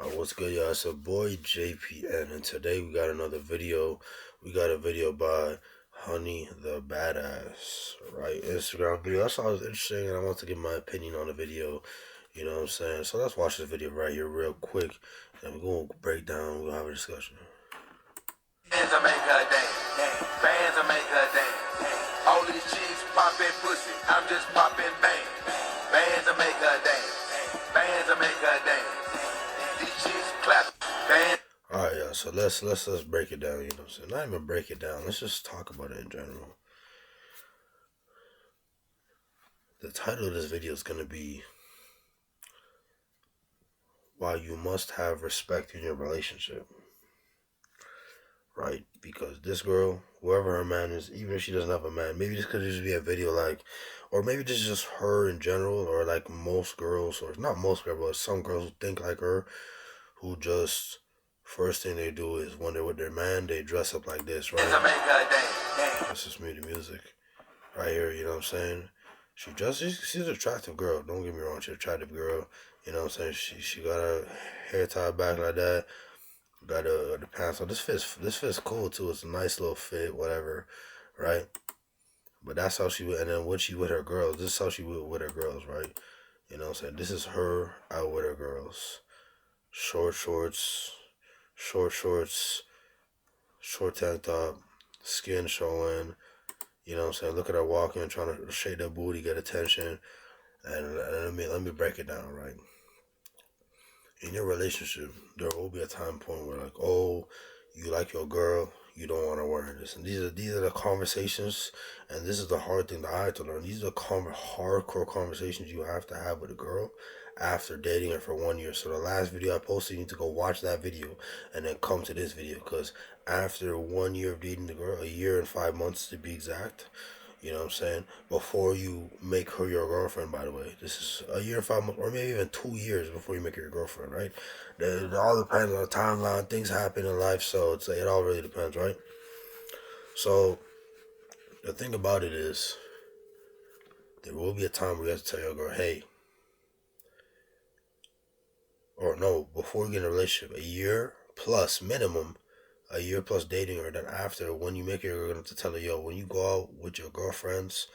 What's good, y'all? It's a boy JPN, and today we got another video. We got a video by Honey the Badass, right? Instagram video. That's all was interesting, and I want to give my opinion on the video. You know what I'm saying? So let's watch this video right here, real quick, and we're gonna break down. We're gonna have a discussion. Bands will make her dance. Bands will make her dance. All these chicks popping pussy. I'm just popping bang. Bands will make her dance. Bands will make her dance. These chicks clap. Bands. All right, y'all. So let's break it down. You know what I'm saying? Not even break it down. Let's just talk about it in general. The title of this video is gonna be why you must have respect in your relationship. Right? Because this girl, whoever her man is, even if she doesn't have a man, maybe this could just be a video like, or maybe this is just her in general, or like most girls, or not most girls, but some girls who think like her, who just, first thing they do is when they're with their man, they dress up like this, right? Bands will make her dance. This is me, the music, right here, you know what I'm saying? She's an attractive girl, don't get me wrong, she's an attractive girl, you know what I'm saying? She got her hair tied back like that. Got the pants on. This fits cool too. It's a nice little fit, whatever, right? But that's how she would. And then when she with her girls, this is how she would with her girls, right? You know what I'm saying? This is her out with her girls. Short shorts, short shorts, short tank top, skin showing. You know what I'm saying? Look at her walking, trying to shake that booty, get attention. And let me break it down, right? In your relationship, there will be a time point where like, oh, you like your girl, you don't want to wear this, and these are the conversations, and this is the hard thing that I had to learn. These are the hardcore conversations you have to have with a girl after dating her for 1 year. So the last video I posted, you need to go watch that video and then come to this video, because after 1 year of dating the girl, a year and 5 months to be exact, you know what I'm saying? Before you make her your girlfriend, by the way. This is a year, 5 months, or maybe even 2 years before you make her your girlfriend, right? It all depends on the timeline. Things happen in life, so it all really depends, right? So the thing about it is, there will be a time where you have to tell your girl, hey, or no, before you get in a relationship, a year plus minimum, a year plus dating her. Then after, when you make her, you're going to tell her, yo, when you go out with your girlfriends,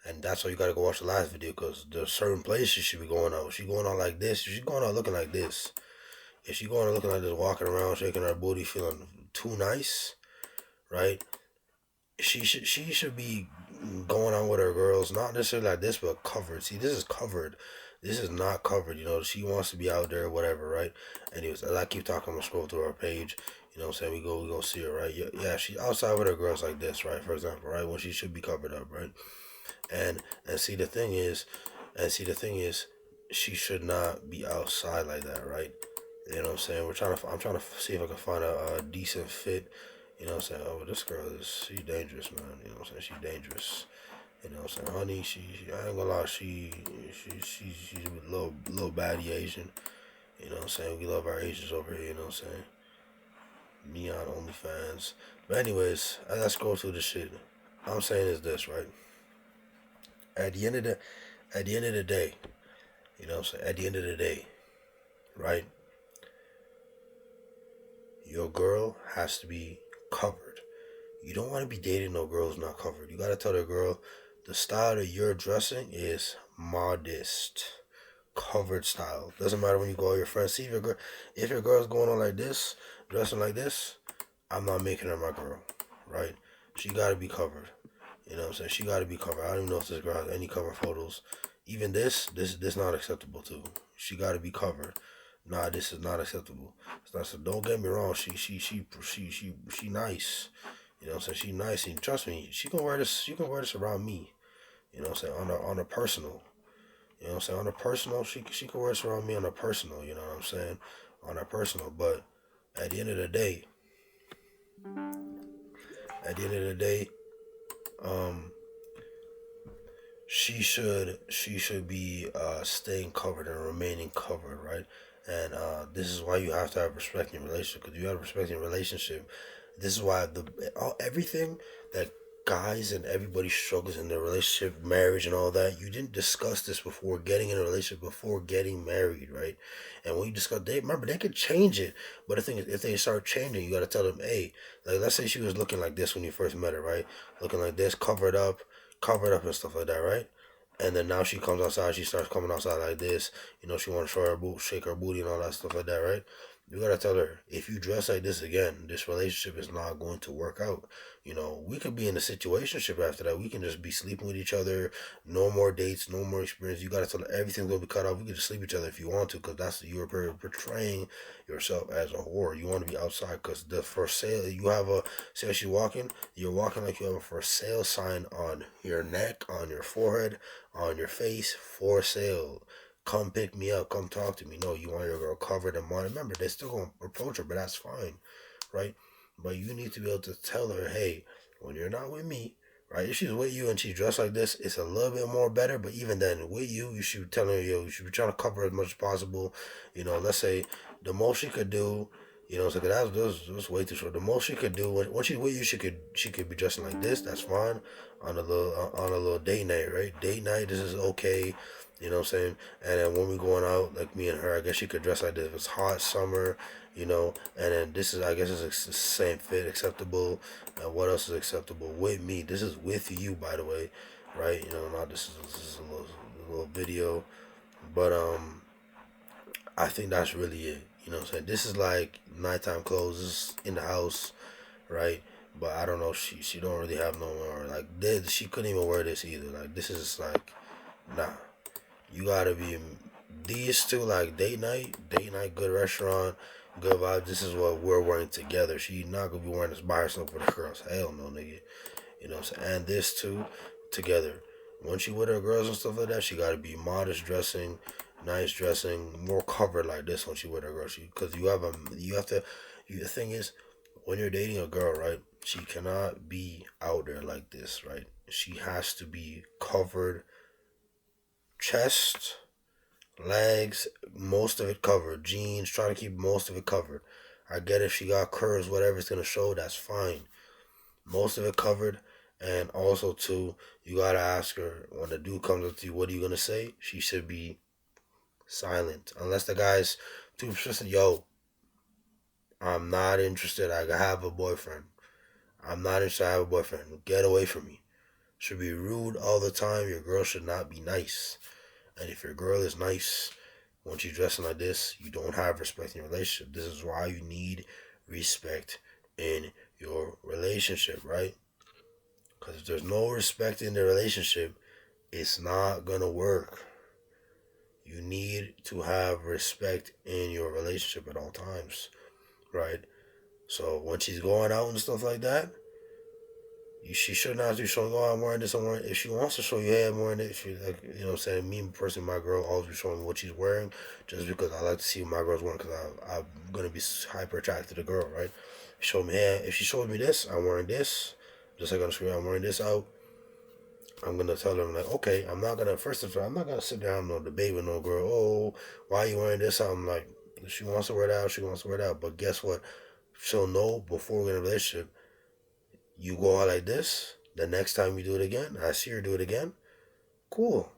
and that's why you gotta go watch the last video, because there's certain places she should be going out. She going out like this. She's going out looking like this. If she going out looking like this, walking around, shaking her booty, feeling too nice, right? She should be going out with her girls, not necessarily like this, but covered. See, this is covered. This is not covered. You know, she wants to be out there, whatever, right? Anyways, as I keep talking, I'm gonna scroll through her page. You know what I'm saying? We go see her, right? Yeah, she outside with her girls like this, right? For example, right? When she should be covered up, right? And see the thing is, she should not be outside like that, right? You know what I'm saying? I'm trying to see if I can find a decent fit. You know what I'm saying? Oh, this girl she's dangerous, man. You know what I'm saying? She's dangerous. You know what I'm saying? Honey, I ain't gonna lie, she's a little baddie Asian. You know what I'm saying? We love our Asians over here. You know what I'm saying? Neon OnlyFans. But anyways, as I scroll through the shit, all I'm saying is this, right? At the end of the day, you know what I'm saying? At the end of the day, right? Your girl has to be covered. You don't want to be dating no girl who's not covered. You gotta tell the girl the style that you're dressing is modest, covered style. Doesn't matter when you go with your friends. See if your girl's going on like this, dressing like this, I'm not making her my girl, right? She gotta be covered. You know what I'm saying? She gotta be covered. I don't even know if this girl has any cover photos. Even this not acceptable too. She gotta be covered. Nah, this is not acceptable. It's not, so don't get me wrong. She nice. You know what I'm saying? She nice, and trust me, she can wear this. She can wear this around me. You know what I'm saying? On a personal. You know what I'm saying? On a personal, she can wear this around me on a personal. You know what I'm saying? On a personal, but at the end of the day, at the end of the day, um, she should be staying covered and remaining covered, right? And this is why you have to have respect in your relationship. Because you have respect in your relationship. This is why everything that guys and everybody struggles in their relationship, marriage, and all that. You didn't discuss this before getting in a relationship, before getting married, right? And when you discuss, they remember they could change it. But the thing is, if they start changing, you got to tell them, hey, like let's say she was looking like this when you first met her, right? Looking like this, covered up and stuff like that, right? And then now she comes outside, she starts coming outside like this. You know, she want to show her boot, shake her booty, and all that stuff like that, right? You gotta tell her, if you dress like this again, this relationship is not going to work out. You know, we could be in a situationship after that. We can just be sleeping with each other. No more dates, no more experience. You gotta tell her everything's gonna be cut off. We can just sleep with each other if you want to, because that's you're portraying yourself as a whore. You want to be outside because the for sale. You have a say she's walking. You're walking like you have a for sale sign on your neck, on your forehead, on your face. For sale. Come pick me up. Come talk to me. No, you want your girl covered in money. Remember, they're still gonna approach her, but that's fine, right? But you need to be able to tell her, hey, when you're not with me, right? If she's with you and she's dressed like this, it's a little bit more better. But even then, with you, you should be telling her, yo, you should be trying to cover as much as possible. You know, let's say the most she could do, you know, so that's way too short. The most she could do when she's with you, she could be dressing like this. That's fine on a little date night, right? Date night, this is okay. You know what I'm saying? And then when we going out, like me and her, I guess she could dress like this. If it's hot summer, you know. And then this is, I guess, it's the same fit, acceptable. And what else is acceptable with me? This is with you, by the way, right? You know, not this is a little video, but I think that's really it. You know what I'm saying? This is like nighttime clothes. This is in the house, right? But I don't know. She don't really have no more like this. She couldn't even wear this either. Like this is like, nah. You gotta be these two like date night, good restaurant, good vibe. This is what we're wearing together. She not gonna be wearing this by herself with the girls. Hell no, nigga. You know what I'm saying? And this two together. When she with her girls and stuff like that, she gotta be modest dressing, nice dressing, more covered like this when she with her girls. Because you have to. The thing is, when you're dating a girl, right? She cannot be out there like this, right? She has to be covered, chest, legs, most of it covered. Jeans, trying to keep most of it covered. I get if she got curves, whatever it's gonna show, that's fine. Most of it covered. And also too, you gotta ask her when the dude comes up to you, what are you gonna say? She should be silent. Unless the guy's too persistent, yo, I'm not interested. I have a boyfriend. I'm not interested. I have a boyfriend. Get away from me. Should be rude all the time. Your girl should not be nice. And if your girl is nice, when she's dressing like this, you don't have respect in your relationship. This is why you need respect in your relationship, right? Because if there's no respect in the relationship, it's not going to work. You need to have respect in your relationship at all times, right? So when she's going out and stuff like that, she should not be showing, oh, I'm wearing this, I'm wearing. If she wants to show you, hey, I'm wearing it. She, like, you know what I'm saying? Me personally, my girl always be showing me what she's wearing, just because I like to see what my girl's wearing, because I'm going to be hyper attracted to the girl, right? Show me, hey, if she shows me this, I'm wearing this. Just like on the screen, I'm wearing this out. I'm going to tell her, I'm like, okay, I'm not going to, first of all, I'm not going to sit down and no debate with no girl. Oh, why are you wearing this out? I'm like, if she wants to wear it out, she wants to wear it out. But guess what? She'll know before we're in a relationship. You go out like this, the next time you do it again, I see her do it again, cool.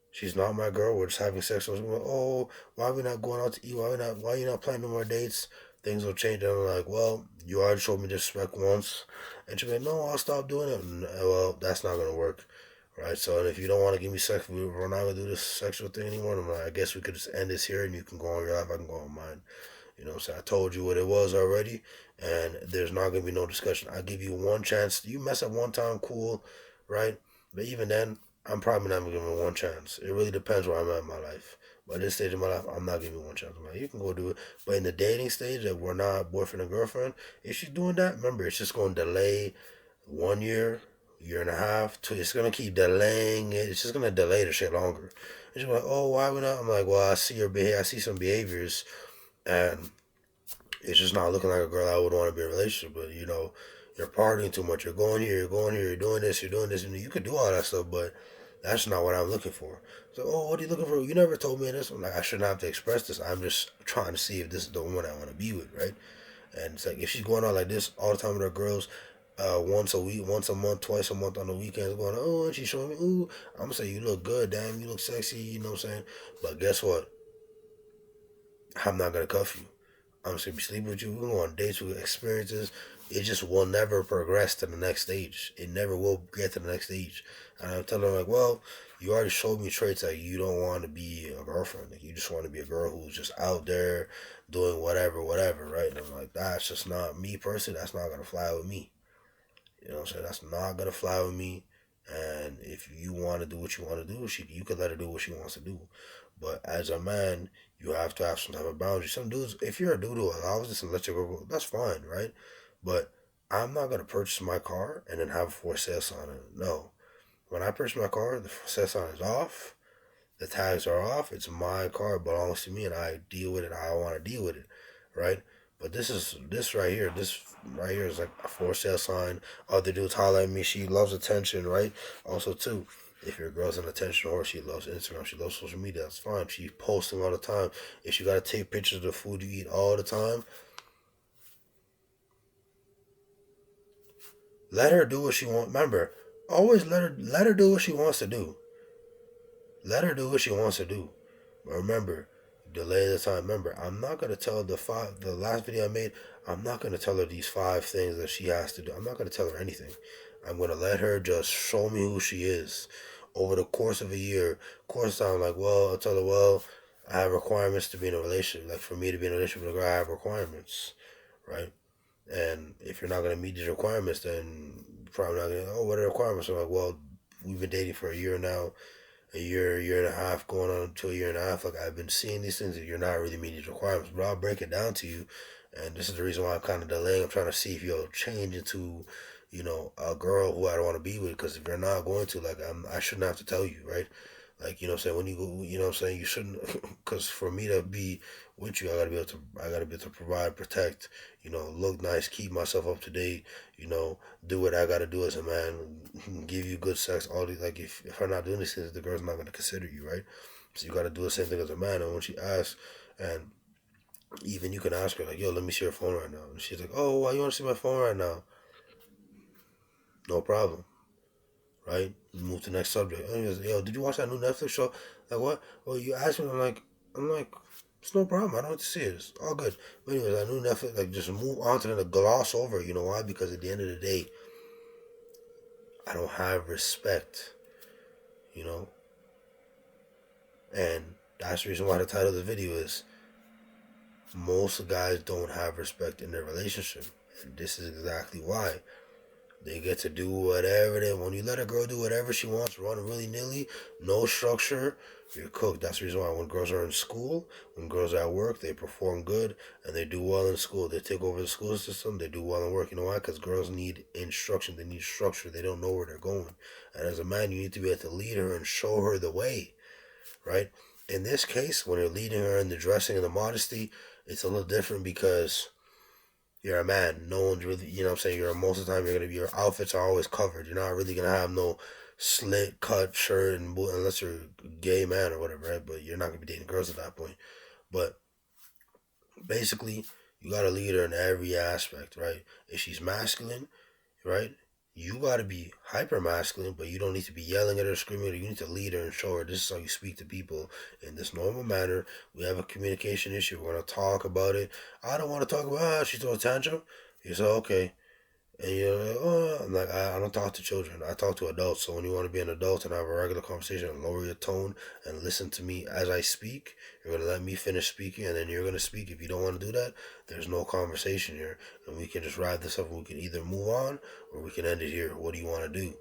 She's not my girl, we're just having sex. Oh, why are we not going out to eat? Why are you not planning no more dates? Things will change. And I'm like, well, you already showed me disrespect once. And she'll be like, no, I'll stop doing it. And, well, that's not going to work. Right? So, and if you don't want to give me sex, we're not going to do this sexual thing anymore. I'm like, I guess we could just end this here and you can go on your life, I can go on mine. You know, so I told you what it was already, and there's not gonna be no discussion. I give you one chance. You mess up one time, cool, right? But even then, I'm probably not gonna give you one chance. It really depends where I'm at in my life. But at this stage of my life, I'm not giving you one chance. I'm like, you can go do it. But in the dating stage, that we're not boyfriend and girlfriend, if she's doing that, remember, it's just gonna delay 1 year, year and a half. It's gonna keep delaying it. It's just gonna delay the shit longer. And she's like, oh, why we not? I'm like, well, I see your behavior. I see some behaviors. And it's just not looking like a girl I would want to be in a relationship with. You know, you're partying too much. You're going here, you're doing this, and you could do all that stuff, but that's not what I'm looking for. So, oh, what are you looking for? You never told me this. I'm like, I shouldn't have to express this. I'm just trying to see if this is the woman I want to be with, right? And it's like, if she's going out like this all the time with her girls, once a week, once a month, twice a month on the weekends, going, oh, and she's showing me, ooh, I'm gonna say you look good, damn, you look sexy, you know what I'm saying? But guess what? I'm not gonna cuff you. I'm just gonna be sleeping with you. We're gonna go on dates with experiences. It just will never progress to the next stage. It never will get to the next stage. And I'm telling her like, well, you already showed me traits that you don't want to be a girlfriend. Like you just want to be a girl who's just out there doing whatever, whatever, right? And I'm like, that's just not me personally. That's not gonna fly with me. You know what I'm saying? That's not gonna fly with me. And if you want to do what you want to do, you could let her do what she wants to do. But as a man, you have to have some type of boundary. Some dudes, if you're a dude who allows this and let your girl go, that's fine, right? But I'm not gonna purchase my car and then have a for sale sign on it. No. When I purchase my car, the for sale sign is off, the tags are off. It's my car, it belongs to me, and I deal with it how I want to deal with it, right? But this right here. This right here is like a for sale sign. Other dudes holler at me. She loves attention, right? Also, too, if your girl's an attention or she loves Instagram, she loves social media, that's fine. She's posting all the time. If she gotta take pictures of the food you eat all the time, let her do what she wants. Remember, always let her do what she wants to do. Let her do what she wants to do. But remember, delay the time. Remember, I'm not gonna tell the last video I made. I'm not gonna tell her these 5 things that she has to do. I'm not gonna tell her anything. I'm gonna let her just show me who she is over the course of a year. Course time, like, well, I'll tell her, well, I have requirements to be in a relationship. Like for me to be in a relationship with a girl, I have requirements, right? And if you're not gonna meet these requirements, then you're probably not gonna. Oh, what are the requirements? I'm like, well, we've been dating for a year now, a year and a half, going on to a year and a half. Like I've been seeing these things that you're not really meeting these requirements. But I'll break it down to you, and this is the reason why I'm kind of delaying. I'm trying to see if you'll change into, a girl who I don't want to be with. Because if you're not going to, like, I shouldn't have to tell you, right? Like, you know what I'm saying? When you go, you know what I'm saying? You shouldn't, because for me to be with you, I gotta be able to provide, protect, look nice, keep myself up to date, do what I gotta do as a man, give you good sex, all these, like, if I'm not doing these things, the girl's not gonna consider you, right? So you gotta do the same thing as a man. And when she asks, and even you can ask her, like, yo, let me see your phone right now. And she's like, oh, why you wanna see my phone right now? No problem, right? Move to the next subject. And he goes, yo, did you watch that new Netflix show? Like, what? Well, you asked me, I'm like, it's no problem. I don't want to see it. It's all good. But anyways, I knew Netflix, like, just move on to the gloss over. You know why? Because at the end of the day, I don't have respect, you know? And that's the reason why the title of the video is most guys don't have respect in their relationship. And this is exactly why. They get to do whatever they want. When you let a girl do whatever she wants, run willy-nilly, no structure, you're cooked. That's the reason why when girls are in school, when girls are at work, they perform good and they do well in school. They take over the school system, they do well in work. You know why? Because girls need instruction. They need structure. They don't know where they're going. And as a man, you need to be able to lead her and show her the way, right? In this case, when you're leading her in the dressing and the modesty, it's a little different because you're a man. No one's really, you know what I'm saying? Most of the time, your outfits are always covered. You're not really going to have no slit cut shirt and boot unless you're a gay man or whatever, right? But you're not going to be dating girls at that point. But basically, you got to lead her in every aspect, right? If she's masculine, right? You got to be hyper masculine, but you don't need to be yelling at her, screaming at her. You need to lead her and show her this is how you speak to people in this normal manner. We have a communication issue. We're going to talk about it. I don't want to talk about, she's throwing a tantrum. You say, okay. And you're like, oh, I'm like, I don't talk to children. I talk to adults. So when you want to be an adult and have a regular conversation, lower your tone and listen to me as I speak. You're going to let me finish speaking and then you're going to speak. If you don't want to do that, there's no conversation here. And we can just wrap this up. We can either move on or we can end it here. What do you want to do?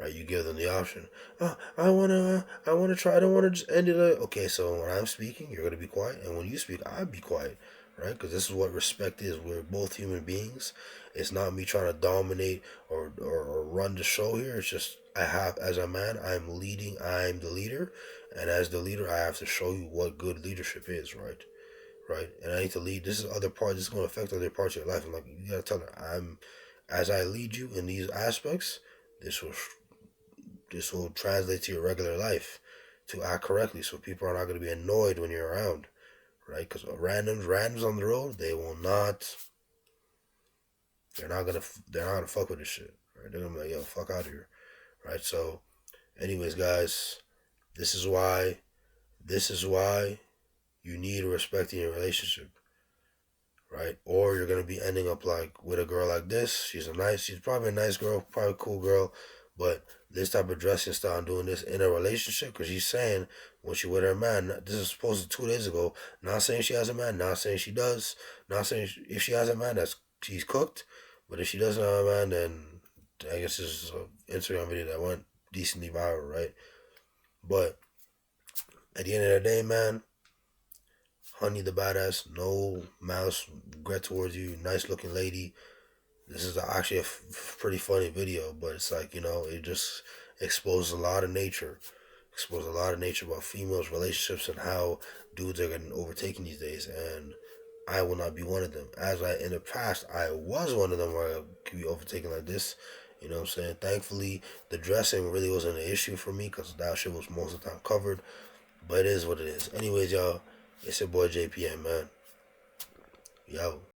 Right? You give them the option. Oh, I want to try. I don't want to just end it. Okay, so when I'm speaking, you're going to be quiet. And when you speak, I'll be quiet. Right? Because this is what respect is. We're both human beings. It's not me trying to dominate or run the show here. It's just as a man, I'm leading. I'm the leader. And as the leader, I have to show you what good leadership is, right? Right? And I need to lead. This is other parts. This is going to affect other parts of your life. I'm like, you got to tell her, as I lead you in these aspects, this will translate to your regular life to act correctly so people are not going to be annoyed when you're around, right? Because randoms on the road, they will not they're not gonna fuck with this shit, right? They're gonna be like, yo, fuck out of here, right? So, anyways, guys, this is why you need respect in your relationship, right? Or you're gonna be ending up like with a girl like this. She's probably a nice girl, probably a cool girl, but this type of dressing style and doing this in a relationship, because she's saying when she with her man, this is supposed to 2 days ago. Not saying she has a man, not saying she does, not saying if she has a man, she's cooked. But if she doesn't have a man, then I guess this is an Instagram video that went decently viral, right? But at the end of the day, man, Honey the Badass, no malice, regret towards you, nice looking lady. This is actually a pretty funny video, but it's like, it just exposes a lot of nature. Exposes a lot of nature about females' relationships and how dudes are getting overtaken these days. And I will not be one of them. In the past, I was one of them where I could be overtaken like this. You know what I'm saying? Thankfully, the dressing really wasn't an issue for me because that shit was most of the time covered. But it is what it is. Anyways, y'all, it's your boy JPM, man. Yo.